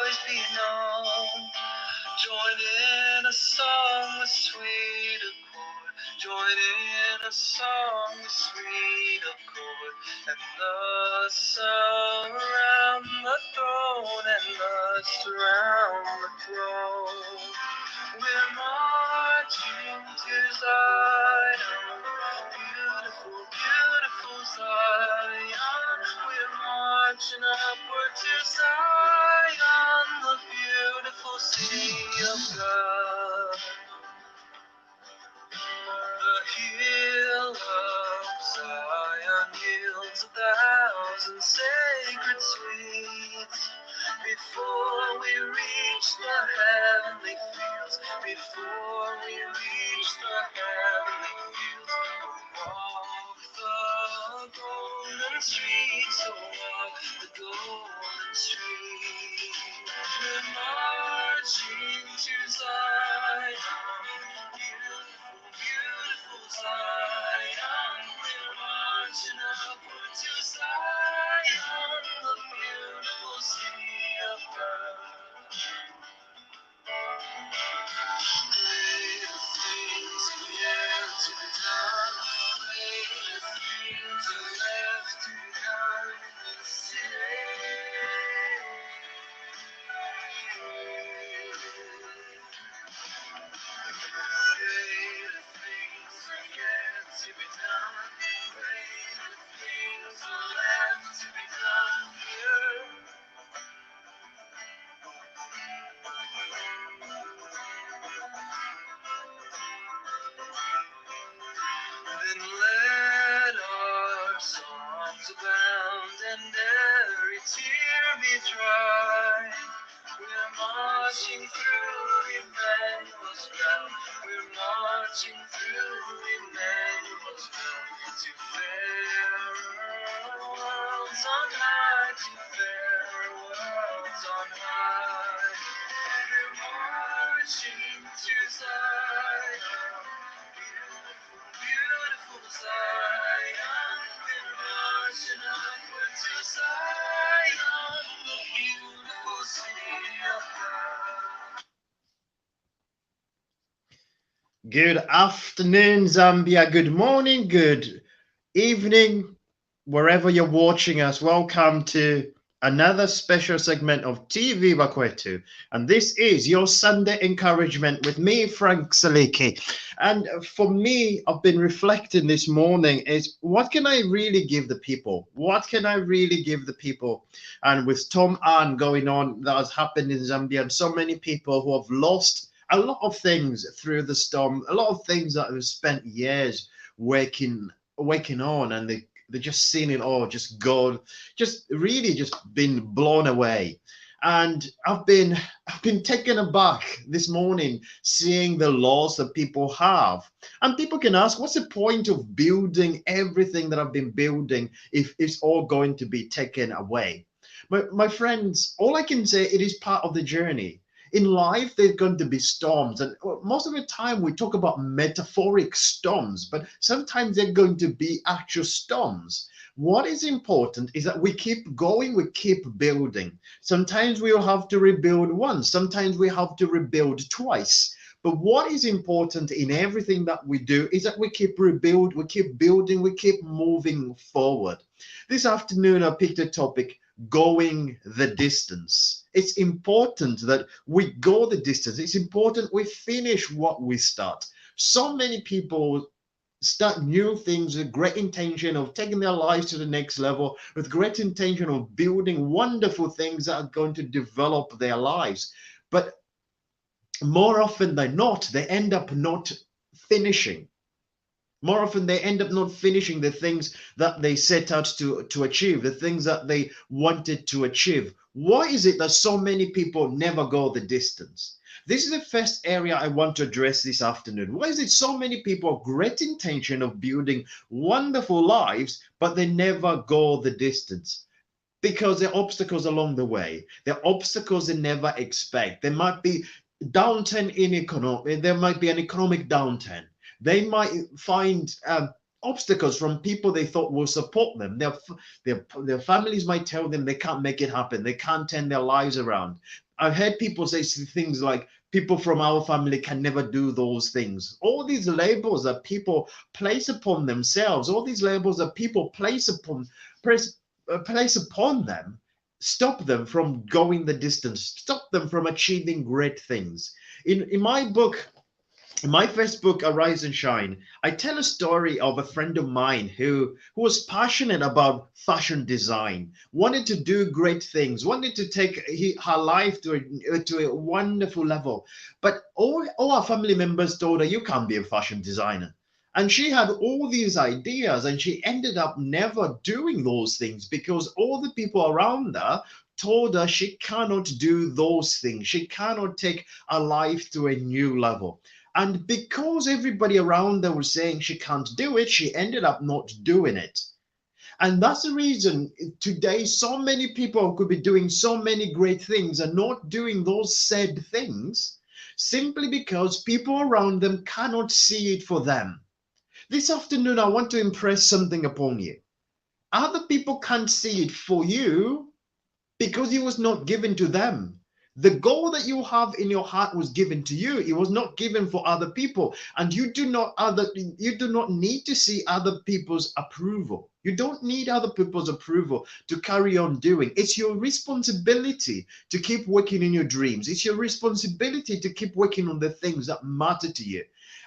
always be known. Join in a song with sweet accord. Join in a song with sweet accord. And thus around the throne, and thus around the throne. We're marching to Zion, beautiful, beautiful Zion. We're marching upward to Zion, the beautiful city of God. The hill of Zion yields 1,000 sacred sweets. Before we reach the heavenly fields, before we reach the heavenly fields, oh, walk the golden streets, oh, walk the golden streets. We're marching to Zion, beautiful, beautiful Zion. We're marching upward to Zion, the beautiful city of God. Greater things are yet to be done. Greater things are left to be done in this city. Greater things are yet to be done. Greater things are left to be done here. Then let our songs abound and every tear be dry. We're marching through Emmanuel's ground. We're marching through Emmanuel's ground to fairer worlds on high, to fairer worlds on high. We're marching to Zion, beautiful, beautiful Zion. We're marching upward to Zion, the beautiful city of God. Good afternoon, Zambia. Good morning, good evening, wherever you're watching us. Welcome to another special segment of TV Bakwetu. And this is your Sunday encouragement with me, Frank Saliki. And for me, I've been reflecting this morning is what can I really give the people? What can I really give the people? And with Tom Ann going on, that has happened in Zambia, and so many people who have lost a lot of things through the storm, a lot of things that have spent years waking on, and they just seen it all just go, just really just been blown away. And I've been taken aback this morning seeing the loss that people have. And people can ask, what's the point of building everything that I've been building if it's all going to be taken away? My friends, all I can say, it is part of the journey. In life, there's going to be storms, and most of the time we talk about metaphoric storms, but sometimes they're going to be actual storms. What is important is that we keep going, we keep building. Sometimes we'll have to rebuild once, sometimes we have to rebuild twice. But what is important in everything that we do is that we keep we keep building, we keep moving forward. This afternoon, I picked a topic: going the distance. It's important that we go the distance. It's important we finish what we start. So many people start new things with great intention of taking their lives to the next level, with great intention of building wonderful things that are going to develop their lives. But more often than not, they end up not finishing. More often they end up not finishing the things that they set out to achieve, the things that they wanted to achieve. Why is it that so many people never go the distance? This is the first area I want to address this afternoon. Why is it so many people have great intention of building wonderful lives, but they never go the distance? Because there are obstacles along the way. There are obstacles they never expect. There might be downturn in economy. There might be an economic downturn. They might find obstacles from people they thought will support them. Their families might tell them they can't make it happen, they can't turn their lives around. I've heard people say things like, people from our family can never do those things. All these labels that people place upon themselves, all these labels that people place upon them, stop them from going the distance, stop them from achieving great things. In my book, in my first book, Arise and Shine, I tell a story of a friend of mine who was passionate about fashion design, wanted to do great things, wanted to take her life to a wonderful level. But all our family members told her, you can't be a fashion designer. And she had all these ideas, and she ended up never doing those things because all the people around her told her she cannot do those things. She cannot take her life to a new level. And because everybody around her was saying she can't do it, she ended up not doing it. And that's the reason today so many people could be doing so many great things and not doing those said things simply because people around them cannot see it for them. This afternoon, I want to impress something upon you. Other people can't see it for you because it was not given to them. The goal that you have in your heart was given to you. It was not given for other people. And you do not need to see other people's approval. You don't need other people's approval to carry on doing. It's your responsibility to keep working in your dreams. It's your responsibility to keep working on the things that matter to you.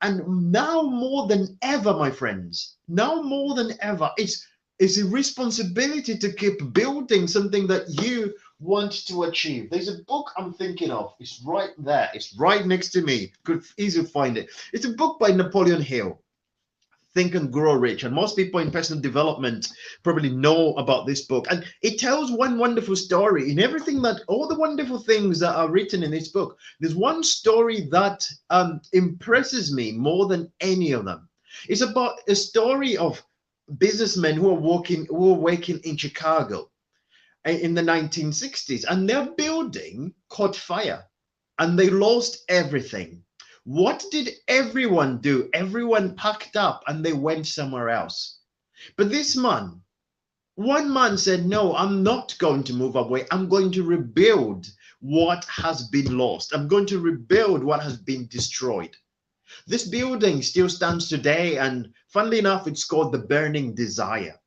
And now more than ever, my friends, now more than ever, it's a responsibility to keep building something that you want to achieve. There's a book I'm thinking of. It's right there. It's right next to me. Could easily find it. It's a book by Napoleon Hill, Think and Grow Rich. And most people in personal development probably know about this book. And it tells one wonderful story in everything that, all the wonderful things that are written in this book. There's one story that impresses me more than any of them. It's about a story of businessmen who are working in Chicago in the 1960s, and their building caught fire and they lost everything. What did everyone do? Everyone packed up and they went somewhere else. But one man said, no, I'm not going to move away. I'm going to rebuild what has been lost. I'm going to rebuild what has been destroyed. This building still stands today, and funnily enough, it's called the Burning Desire.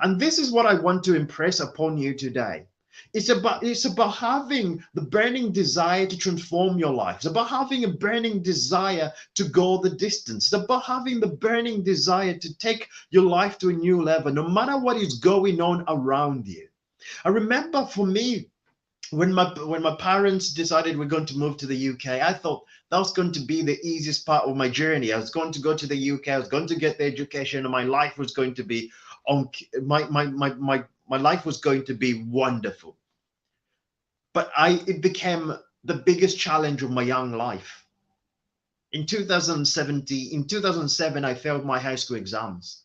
And this is what I want to impress upon you today. It's about having the burning desire to transform your life. It's about having a burning desire to go the distance. It's about having the burning desire to take your life to a new level, no matter what is going on around you. I remember for me, when my parents decided we're going to move to the UK, I thought that was going to be the easiest part of my journey. I was going to go to the UK, I was going to get the education, and my life was going to be my life was going to be wonderful. But it became the biggest challenge of my young life. In 2007, I failed my high school exams,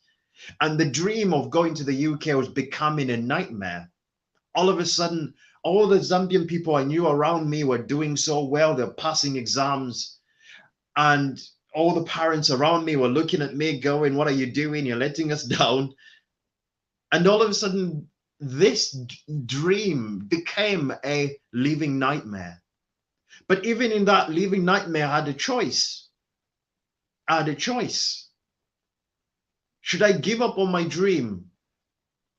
and the dream of going to the UK was becoming a nightmare. All of a sudden, all the Zambian people I knew around me were doing so well. They're passing exams. And all the parents around me were looking at me going, what are you doing? You're letting us down. And all of a sudden, this dream became a living nightmare. But even in that living nightmare, I had a choice. I had a choice. Should I give up on my dream?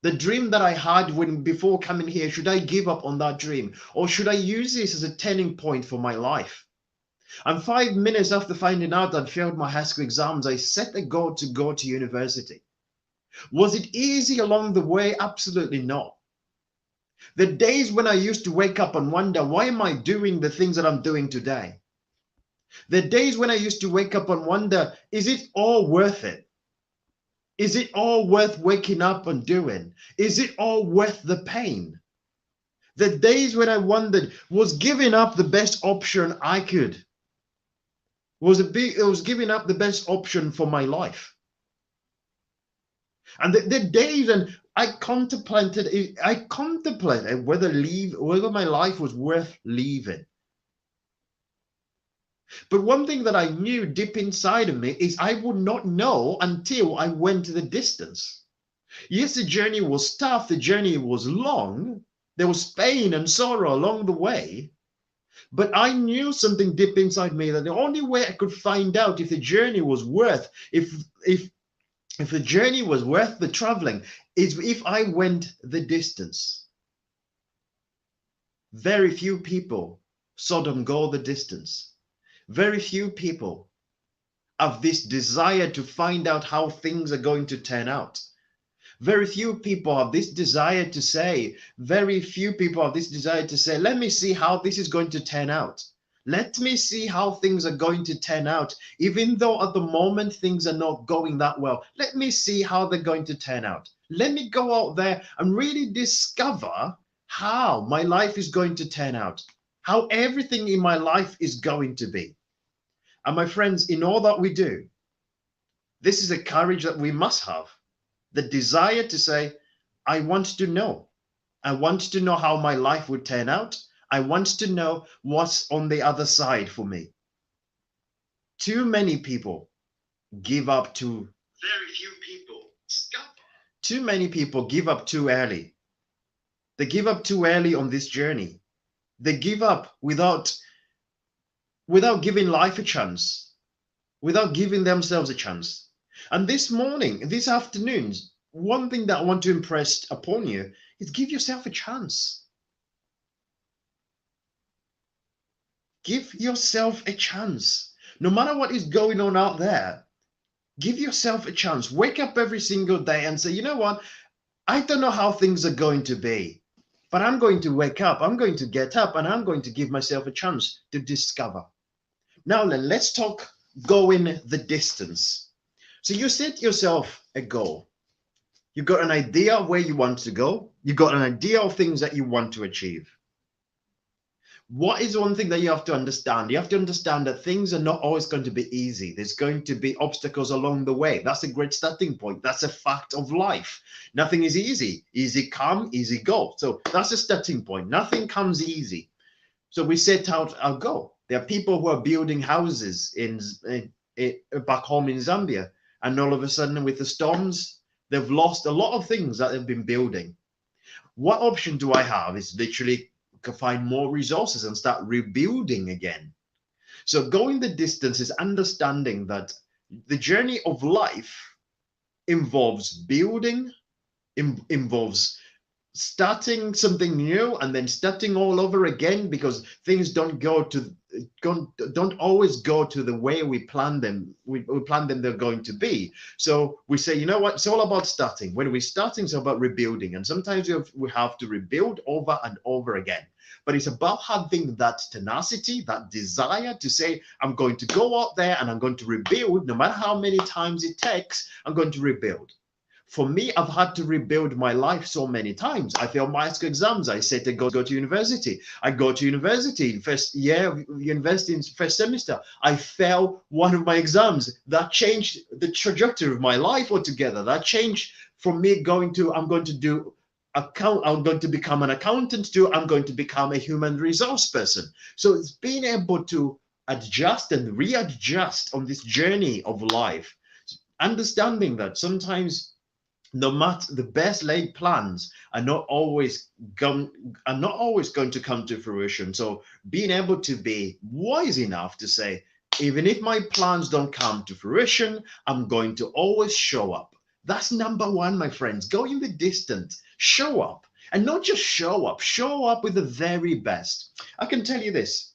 The dream that I had before coming here, should I give up on that dream? Or should I use this as a turning point for my life? And 5 minutes after finding out I'd failed my high school exams, I set a goal to go to university. Was it easy along the way? Absolutely not. The days when I used to wake up and wonder, why am I doing the things that I'm doing today? The days when I used to wake up and wonder, is it all worth it? Is it all worth waking up and doing? Is it all worth the pain? The days when I wondered, was giving up the best option I could? It was giving up the best option for my life. And the days when I contemplated whether my life was worth leaving. But one thing that I knew deep inside of me is I would not know until I went the distance. Yes, the journey was tough, the journey was long, there was pain and sorrow along the way. But I knew something deep inside me that the only way I could find out if the journey was worth, if the journey was worth the traveling, is if I went the distance. Very few people Sodom go the distance. Very few people have this desire to find out how things are going to turn out. Very few people have this desire to say, very few people have this desire to say, let me see how this is going to turn out. Let me see how things are going to turn out, even though at the moment things are not going that well. Let me see how they're going to turn out. Let me go out there and really discover how my life is going to turn out, how everything in my life is going to be. And my friends, in all that we do, this is a courage that we must have. The desire to say, I want to know. I want to know how my life would turn out. I want to know what's on the other side for me. Too many people give up too. Very few people discover. Too many people give up too early. They give up too early on this journey. They give up without giving life a chance, without giving themselves a chance. And this morning, this afternoon, one thing that I want to impress upon you is give yourself a chance. Give yourself a chance. No matter what is going on out there, give yourself a chance. Wake up every single day and say, you know what? I don't know how things are going to be, but I'm going to wake up. I'm going to get up and I'm going to give myself a chance to discover. Now then, let's talk going the distance. So you set yourself a goal. You got an idea of where you want to go. You got an idea of things that you want to achieve. What is one thing that you have to understand? You have to understand that things are not always going to be easy. There's going to be obstacles along the way. That's a great starting point. That's a fact of life. Nothing is easy. Easy come, easy go. So that's a starting point. Nothing comes easy. So we set out our goal. There are people who are building houses back home in Zambia, and all of a sudden with the storms, they've lost a lot of things that they've been building. What option do I have? Is literally find more resources and start rebuilding again. So going the distance is understanding that the journey of life involves building, involves starting something new and then starting all over again, because things don't always go to the way we plan them. We plan them they're going to be. So we say, you know what, it's all about starting. When we're starting, it's about rebuilding, and sometimes we have to rebuild over and over again. But it's about having that tenacity, that desire to say, I'm going to go out there and I'm going to rebuild. No matter how many times it takes, I'm going to rebuild. For me, I've had to rebuild my life so many times. I failed my high school exams. I said to go to university. I go to university in first year of university, in first semester. I failed one of my exams. That changed the trajectory of my life altogether. That changed from me I'm going to become an accountant to I'm going to become a human resource person. So it's being able to adjust and readjust on this journey of life, understanding that sometimes no matter the best laid plans are not always going to come to fruition. So being able to be wise enough to say, even if my plans don't come to fruition, I'm going to always show up. That's number one, my friends. Going the distance, show up. And not just show up with the very best. I can tell you this.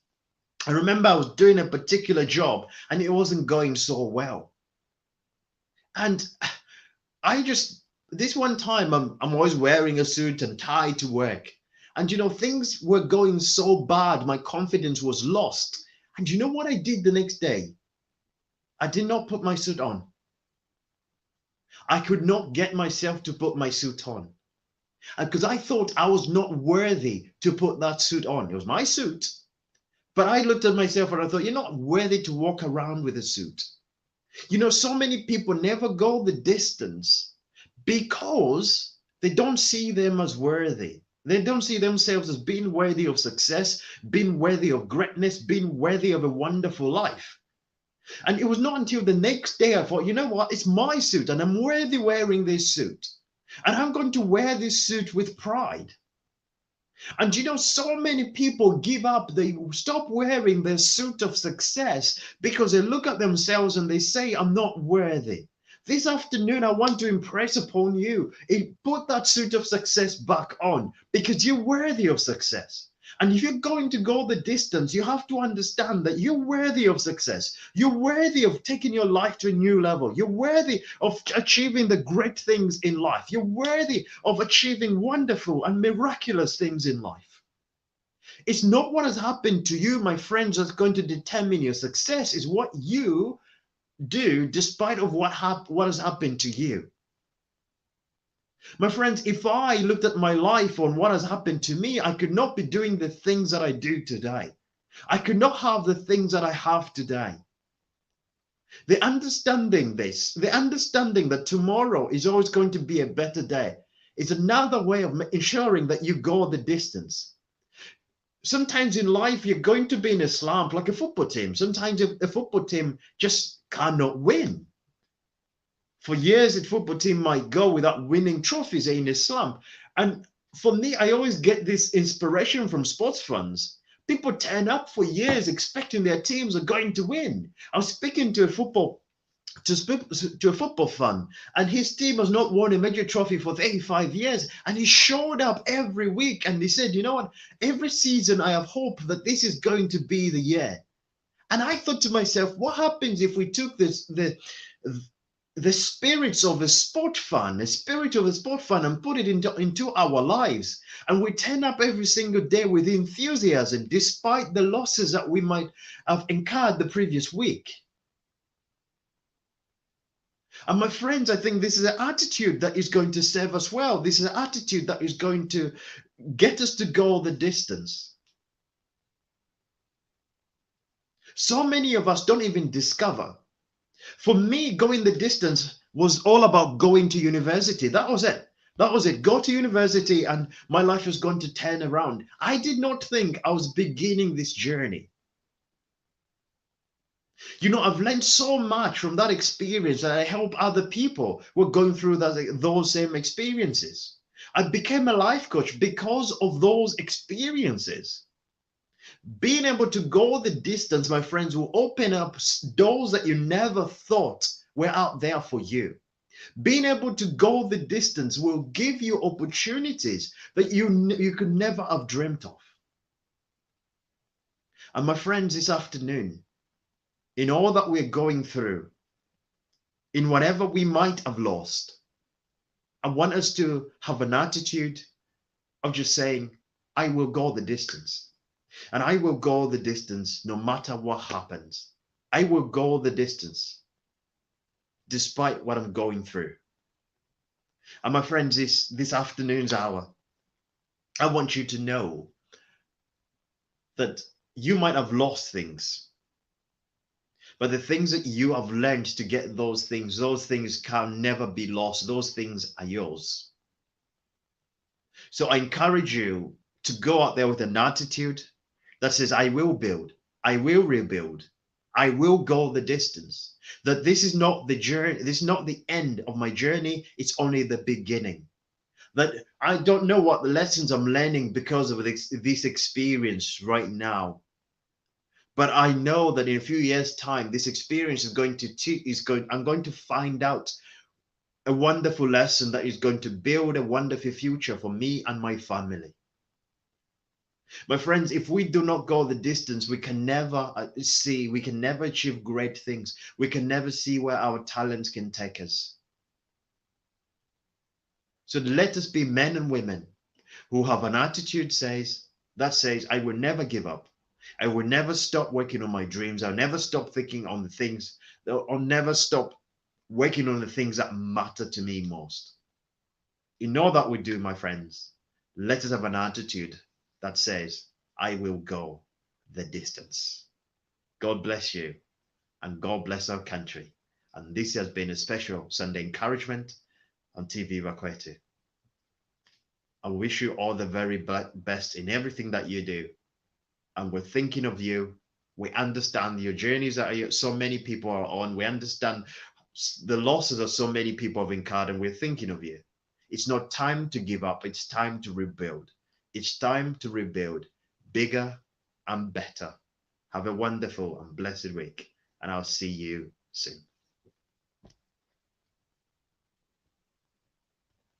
I remember I was doing a particular job and it wasn't going so well. And this one time, I'm always wearing a suit and tie to work. And, things were going so bad, my confidence was lost. And you know what I did the next day? I did not put my suit on. I could not get myself to put my suit on. And because I thought I was not worthy to put that suit on. It was my suit. But I looked at myself and I thought, you're not worthy to walk around with a suit. So many people never go the distance because they don't see them as worthy. They don't see themselves as being worthy of success, being worthy of greatness, being worthy of a wonderful life. And it was not until the next day I thought, you know what? It's my suit and I'm worthy wearing this suit. And I'm going to wear this suit with pride. And you know, so many people give up, they stop wearing their suit of success because they look at themselves and they say, I'm not worthy. This afternoon, I want to impress upon you, put that suit of success back on because you're worthy of success. And if you're going to go the distance, you have to understand that you're worthy of success. You're worthy of taking your life to a new level. You're worthy of achieving the great things in life. You're worthy of achieving wonderful and miraculous things in life. It's not what has happened to you, my friends, that's going to determine your success. It's what you do despite of what has happened to you. My friends, if I looked at my life on what has happened to me, I could not be doing the things that I do today. I could not have the things that I have today. The understanding that tomorrow is always going to be a better day is another way of ensuring that you go the distance. Sometimes in life, you're going to be in a slump like a football team. Sometimes a football team just cannot win. For years, the football team might go without winning trophies in a slump. And for me, I always get this inspiration from sports fans. People turn up for years expecting their teams are going to win. I was speaking to a football fan, and his team has not won a major trophy for 35 years. And he showed up every week and he said, you know what? Every season I have hope that this is going to be the year. And I thought to myself, what happens if we took the spirits of a sport fan, the spirit of a sport fan, and put it into our lives? And we turn up every single day with enthusiasm, despite the losses that we might have incurred the previous week. And my friends, I think this is an attitude that is going to serve us well. This is an attitude that is going to get us to go the distance. So many of us don't even discover. For me, going the distance was all about going to university. That was it. That was it. Go to university and my life was going to turn around. I did not think I was beginning this journey. You know, I've learned so much from that experience that I help other people who are going through those same experiences. I became a life coach because of those experiences. Being able to go the distance, my friends, will open up doors that you never thought were out there for you. Being able to go the distance will give you opportunities that you could never have dreamt of. And my friends, this afternoon, in all that we're going through, in whatever we might have lost, I want us to have an attitude of just saying, I will go the distance. And I will go the distance no matter what happens. I will go the distance despite what I'm going through. And my friends, this afternoon's hour, I want you to know that you might have lost things, but the things that you have learned to get those things can never be lost. Those things are yours. So I encourage you to go out there with an attitude that says, I will build, I will rebuild, I will go the distance. That this is not the journey, this is not the end of my journey, it's only the beginning. That I don't know what the lessons I'm learning because of this experience right now. But I know that in a few years' time, this experience is going to I'm going to find out a wonderful lesson that is going to build a wonderful future for me and my family. My friends, if we do not go the distance, we can never we can never achieve great things. We can never see where our talents can take us. So let us be men and women who have an attitude that says, I will never give up. I will never stop working on my dreams. I'll never stop thinking on the things, I'll never stop working on the things that matter to me most. In all that we do, my friends, let us have an attitude that says, I will go the distance. God bless you and God bless our country. And this has been a special Sunday encouragement on TV Bakwetu. I wish you all the very best in everything that you do. And we're thinking of you. We understand your journeys that so many people are on. We understand the losses that so many people have incurred, and we're thinking of you. It's not time to give up. It's time to rebuild. It's time to rebuild bigger and better. Have a wonderful and blessed week, and I'll see you soon.